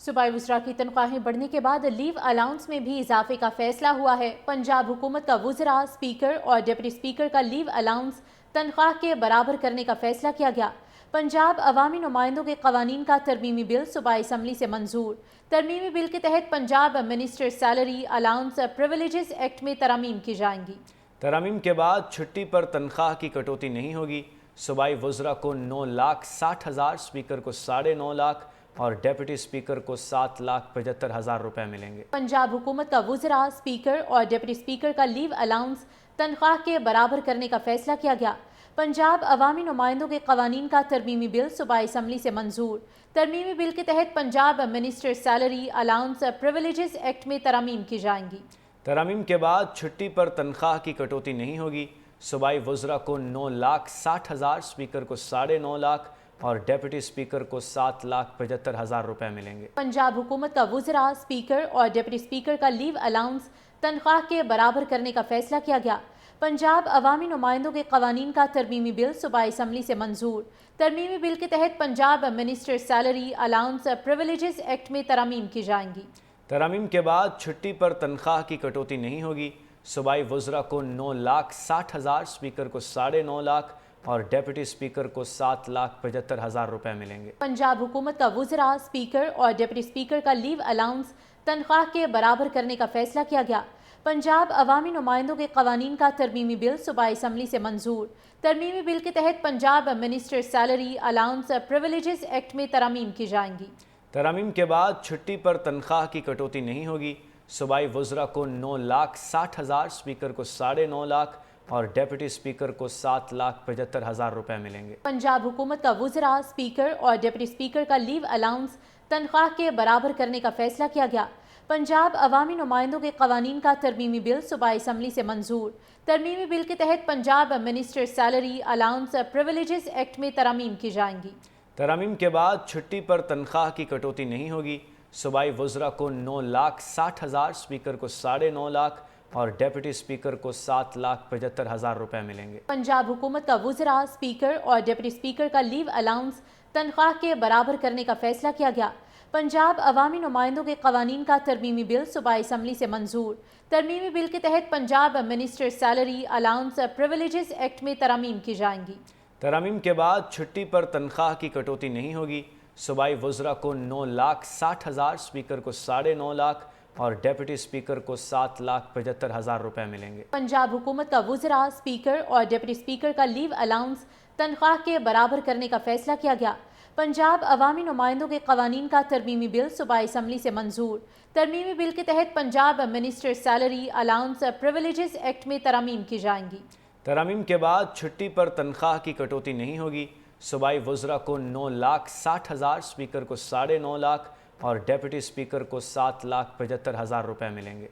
صوبائی وزراء کی تنخواہیں بڑھنے کے بعد لیو الاؤنس میں بھی اضافے کا فیصلہ ہوا ہے۔ پنجاب حکومت کا وزراء، اسپیکر اور ڈپٹی اسپیکر کا لیو الاؤنس تنخواہ کے برابر کرنے کا فیصلہ کیا گیا۔ پنجاب عوامی نمائندوں کے قوانین کا ترمیمی بل صوبائی اسمبلی سے منظور۔ ترمیمی بل کے تحت Punjab minister salary allowance privileges act میں ترامیم کی جائیں گی۔ ترامیم کے بعد چھٹی پر تنخواہ کی کٹوتی نہیں ہوگی۔ صوبائی وزراء کو 9,60,000، اسپیکر کو 9.5 لاکھ اور ڈیپٹی اسپیکر کو 7,75,000 روپے ملیں گے۔ پنجاب حکومت کا وزراء، اسپیکر اور ڈپٹی اسپیکر کا لیو الاؤنس تنخواہ کے برابر کرنے کا فیصلہ کیا گیا۔ پنجاب عوامی نمائندوں کے قوانین کا ترمیمی بل صوبائی اسمبلی سے منظور۔ ترمیمی بل کے تحت Punjab minister salary allowance privileges act میں ترامیم کی جائیں گی۔ ترامیم کے بعد چھٹی پر تنخواہ کی کٹوتی نہیں ہوگی۔ صوبائی وزراء کو 9,60,000، اسپیکر کو 9.5 لاکھ اور ڈیپٹی اسپیکر کو 7,75,000 روپے ملیں گے۔ پنجاب حکومت کا وزراء، اسپیکر اور ڈپٹی اسپیکر کا لیو الاؤنس تنخواہ کے برابر کرنے کا فیصلہ کیا گیا۔ پنجاب عوامی نمائندوں کے قوانین کا ترمیمی بل صوبائی اسمبلی سے منظور۔ ترمیمی بل کے تحت Punjab minister salary allowance privileges act میں ترامیم کی جائیں گی۔ ترامیم کے بعد چھٹی پر تنخواہ کی کٹوتی نہیں ہوگی۔ صوبائی وزراء کو 9,60,000، اسپیکر کو 9.5 لاکھ اور ڈیپٹی اسپیکر کو 7,75,000 روپے ملیں گے۔ پنجاب حکومت کا وزراء، اسپیکر اور ڈپٹی اسپیکر کا لیو الاؤنس تنخواہ کے برابر کرنے کا فیصلہ کیا گیا۔ پنجاب عوامی نمائندوں کے قوانین کا ترمیمی بل صوبائی اسمبلی سے منظور۔ ترمیمی بل کے تحت Punjab minister salary allowance privileges act میں ترامیم کی جائیں گی۔ ترامیم کے بعد چھٹی پر تنخواہ کی کٹوتی نہیں ہوگی۔ صوبائی وزراء کو 9,60,000، اسپیکر کو 9.5 لاکھ اور ڈیپٹی اسپیکر کو 7,75,000 روپے ملیں گے۔ پنجاب حکومت کا وزراء، اسپیکر اور ڈپٹی اسپیکر کا لیو الاؤنس تنخواہ کے برابر کرنے کا فیصلہ کیا گیا۔ پنجاب عوامی نمائندوں کے قوانین کا ترمیمی بل صوبائی اسمبلی سے منظور۔ ترمیمی بل کے تحت Punjab minister salary allowance privileges act میں ترامیم کی جائیں گی۔ ترامیم کے بعد چھٹی پر تنخواہ کی کٹوتی نہیں ہوگی۔ صوبائی وزراء کو 9,60,000، اسپیکر کو 9.5 لاکھ اور ڈیپٹی اسپیکر کو 7,75,000 روپے ملیں گے۔ پنجاب حکومت کا وزراء، اسپیکر اور ڈپٹی اسپیکر کا لیو الاؤنس تنخواہ کے برابر کرنے کا فیصلہ کیا گیا۔ پنجاب عوامی نمائندوں کے قوانین کا ترمیمی بل صوبائی اسمبلی سے منظور۔ ترمیمی بل کے تحت Punjab minister salary allowance privileges act میں ترامیم کی جائیں گی۔ ترامیم کے بعد چھٹی پر تنخواہ کی کٹوتی نہیں ہوگی۔ صوبائی وزراء کو 9,60,000، اسپیکر کو 9.5 لاکھ اور ڈیپٹی اسپیکر کو 7,75,000 روپے ملیں گے۔ پنجاب حکومت کا وزراء، اسپیکر اور ڈپٹی اسپیکر کا لیو الاؤنس تنخواہ کے برابر کرنے کا فیصلہ کیا گیا۔ پنجاب عوامی نمائندوں کے قوانین کا ترمیمی بل صوبائی اسمبلی سے منظور۔ ترمیمی بل کے تحت Punjab minister salary allowance privileges act میں ترامیم کی جائیں گی۔ ترامیم کے بعد چھٹی پر تنخواہ کی کٹوتی نہیں ہوگی۔ صوبائی وزراء کو 9,60,000، اسپیکر کو 9.5 لاکھ اور ڈیپٹی اسپیکر کو 7,75,000 روپے ملیں گے۔